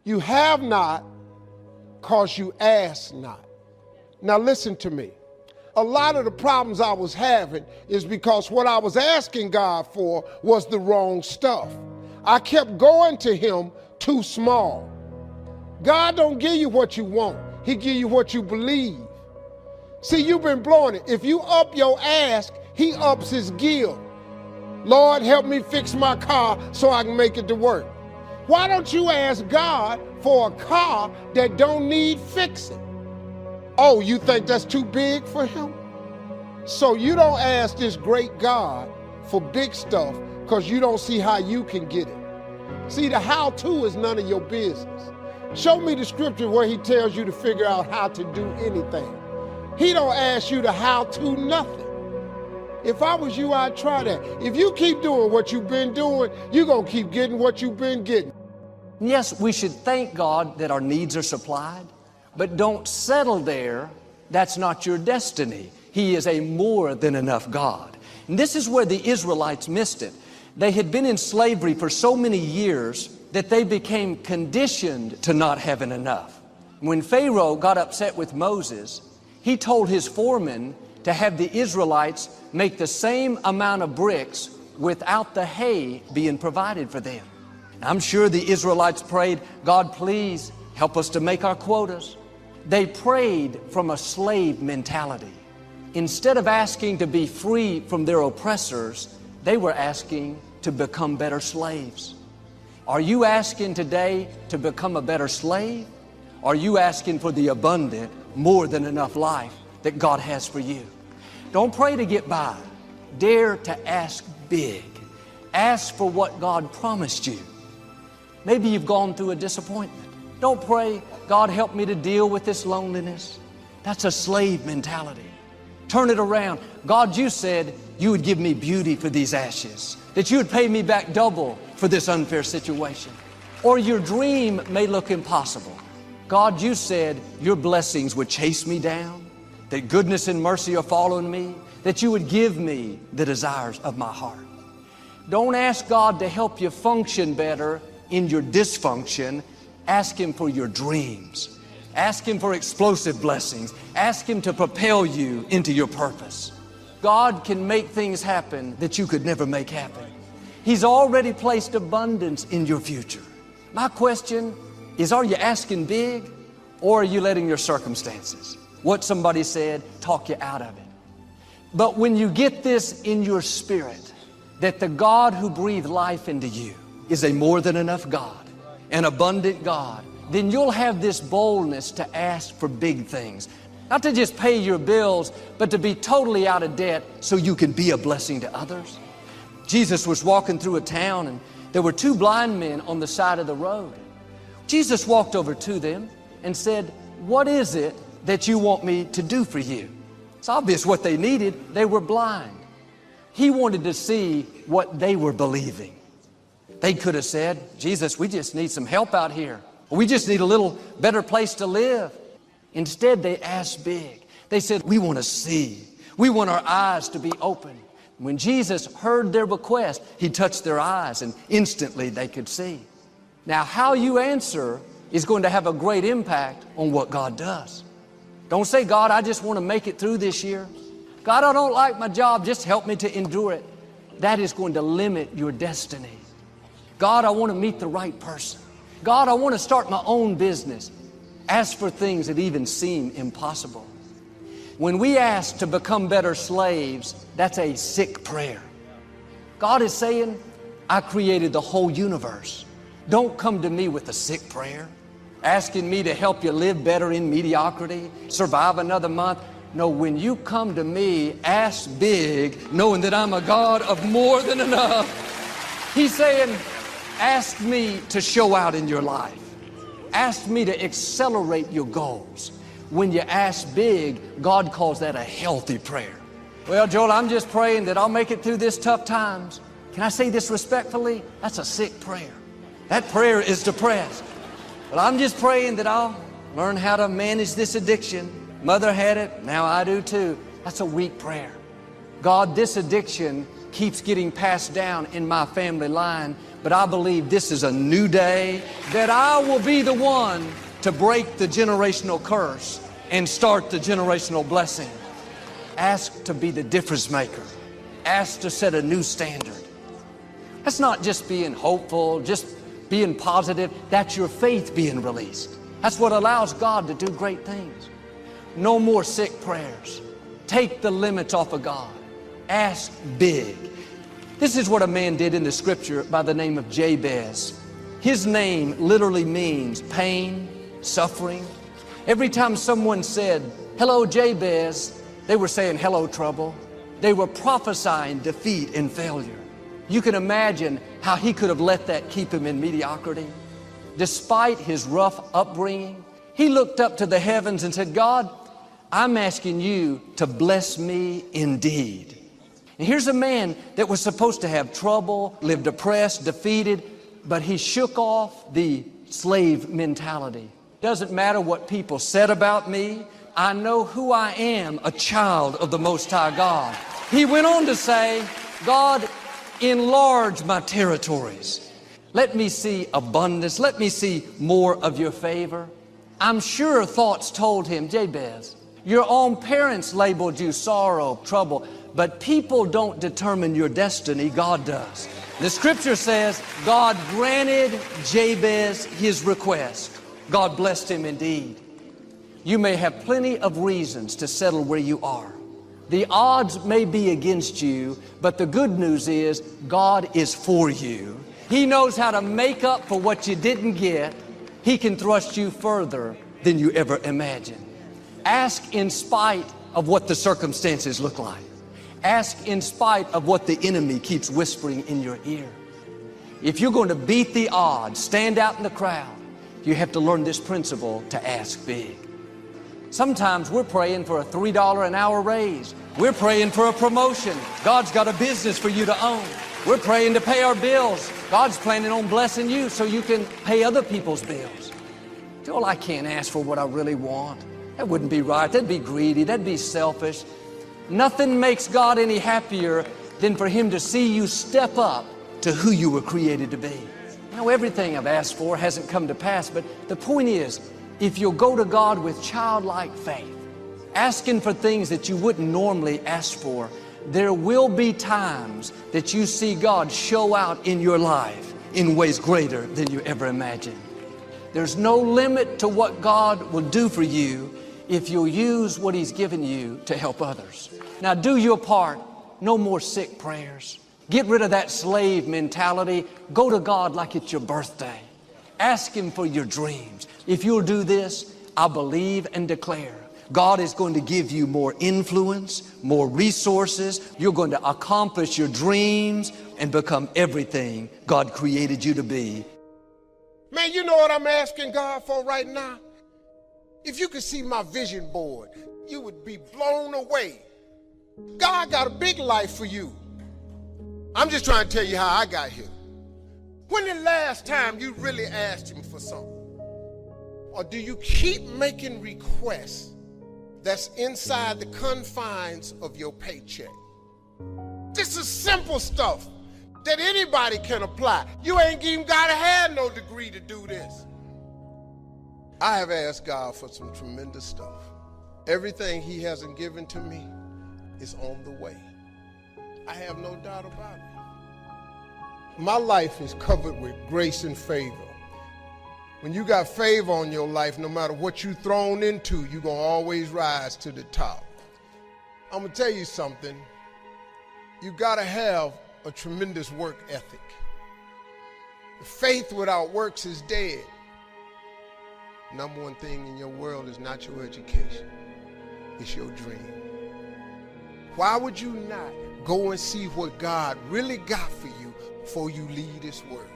You have not because you ask not. Now listen to me. A lot of the problems I was having is because what I was asking God for was the wrong stuff. I kept going to him too small. God don't give you what you want. He give you what you believe. See, you've been blowing it. If you up your ask, he ups his gill. Lord, help me fix my car so I can make it to work. Why don't you ask God for a car that don't need fixing? Oh, you think that's too big for him? So you don't ask this great God for big stuff because you don't see how you can get it. See, the how-to is none of your business. Show me the scripture where he tells you to figure out how to do anything. He don't ask you to how-to nothing. If I was you, I'd try that. If you keep doing what you've been doing, you're going to keep getting what you've been getting. Yes, we should thank God that our needs are supplied, but don't settle there. That's not your destiny. He is a more than enough God. And this is where the Israelites missed it. They had been in slavery for so many years that they became conditioned to not having enough. When Pharaoh got upset with Moses, he told his foreman to have the Israelites make the same amount of bricks without the hay being provided for them. I'm sure the Israelites prayed, God, please help us to make our quotas. They prayed from a slave mentality. Instead of asking to be free from their oppressors, they were asking to become better slaves. Are you asking today to become a better slave? Are you asking for the abundant, more than enough life that God has for you? Don't pray to get by. Dare to ask big. Ask for what God promised you. Maybe you've gone through a disappointment. Don't pray, God, help me to deal with this loneliness. That's a slave mentality. Turn it around. God, you said you would give me beauty for these ashes, that you would pay me back double for this unfair situation. Or your dream may look impossible. God, you said your blessings would chase me down, that goodness and mercy are following me, that you would give me the desires of my heart. Don't ask God to help you function better in your dysfunction. Ask Him for your dreams. Ask Him for explosive blessings. Ask Him to propel you into your purpose. God can make things happen that you could never make happen. He's already placed abundance in your future. My question is, are you asking big, or are you letting your circumstances, what somebody said, talk you out of it? But when you get this in your spirit, that the God who breathed life into you is a more than enough God, an abundant God, then you'll have this boldness to ask for big things. Not to just pay your bills, but to be totally out of debt so you can be a blessing to others. Jesus was walking through a town, and there were two blind men on the side of the road. Jesus walked over to them and said, what is it that you want me to do for you? It's obvious what they needed. They were blind. He wanted to see what they were believing. They could have said, Jesus, we just need some help out here. We just need a little better place to live. Instead, they asked big. They said, we want to see. We want our eyes to be open. When Jesus heard their request, He touched their eyes, and instantly they could see. Now, how you answer is going to have a great impact on what God does. Don't say, God, I just want to make it through this year. God, I don't like my job. Just help me to endure it. That is going to limit your destiny. God, I want to meet the right person. God, I want to start my own business. Ask for things that even seem impossible. When we ask to become better slaves, that's a sick prayer. God is saying, I created the whole universe. Don't come to me with a sick prayer, asking me to help you live better in mediocrity, survive another month. No, when you come to me, ask big, knowing that I'm a God of more than enough. He's saying, ask me to show out in your life. Ask me to accelerate your goals. When you ask big, God calls that a healthy prayer. Well, Joel, I'm just praying that I'll make it through this tough times. Can I say this respectfully? That's a sick prayer. That prayer is depressed. Well, I'm just praying that I'll learn how to manage this addiction. Mother had it, now I do too. That's a weak prayer. God, this addiction keeps getting passed down in my family line, but I believe this is a new day, that I will be the one to break the generational curse and start the generational blessing. Ask to be the difference maker. Ask to set a new standard. That's not just being hopeful, just being positive. That's your faith being released. That's what allows God to do great things. No more sick prayers. Take the limits off of God. Ask big. This is what a man did in the scripture by the name of Jabez. His name literally means pain, suffering. Every time someone said, "Hello, Jabez," they were saying, "Hello, trouble." They were prophesying defeat and failure. You can imagine how he could have let that keep him in mediocrity. Despite his rough upbringing, he looked up to the heavens and said, "God, I'm asking you to bless me indeed." And here's a man that was supposed to have trouble, live depressed, defeated, but he shook off the slave mentality. Doesn't matter what people said about me. I know who I am, a child of the Most High God. He went on to say, "God, enlarge my territories. Let me see abundance. Let me see more of your favor." I'm sure thoughts told him, "Jabez, your own parents labeled you sorrow, trouble, but people don't determine your destiny, God does." The scripture says God granted Jabez his request. God blessed him indeed. You may have plenty of reasons to settle where you are. The odds may be against you, but the good news is God is for you. He knows how to make up for what you didn't get. He can thrust you further than you ever imagined. Ask in spite of what the circumstances look like. Ask in spite of what the enemy keeps whispering in your ear. If you're going to beat the odds, stand out in the crowd, you have to learn this principle to ask big. Sometimes we're praying for a $3 an hour raise. We're praying for a promotion. God's got a business for you to own. We're praying to pay our bills. God's planning on blessing you so you can pay other people's bills. Joel, I can't ask for what I really want. That wouldn't be right. That'd be greedy. That'd be selfish. Nothing makes God any happier than for Him to see you step up to who you were created to be. You know, everything I've asked for hasn't come to pass, but the point is, if you'll go to God with childlike faith, asking for things that you wouldn't normally ask for, there will be times that you see God show out in your life in ways greater than you ever imagined. There's no limit to what God will do for you if you'll use what He's given you to help others. Now do your part. No more sick prayers. Get rid of that slave mentality. Go to God like it's your birthday. Ask Him for your dreams. If you'll do this, I believe and declare God is going to give you more influence, more resources. You're going to accomplish your dreams and become everything God created you to be. Man, you know what I'm asking God for right now? If you could see my vision board, you would be blown away. God got a big life for you. I'm just trying to tell you how I got here. When the last time you really asked Him for something? Or do you keep making requests that's inside the confines of your paycheck? This is simple stuff that anybody can apply. You ain't even gotta have no degree to do this. I have asked God for some tremendous stuff. Everything He hasn't given to me is on the way. I have no doubt about it. My life is covered with grace and favor. When you got favor on your life, no matter what you're thrown into, you're going to always rise to the top. I'm going to tell you something. You got to have a tremendous work ethic. Faith without works is dead. Number one thing in your world is not your education. It's your dream. Why would you not go and see what God really got for you before you leave this world?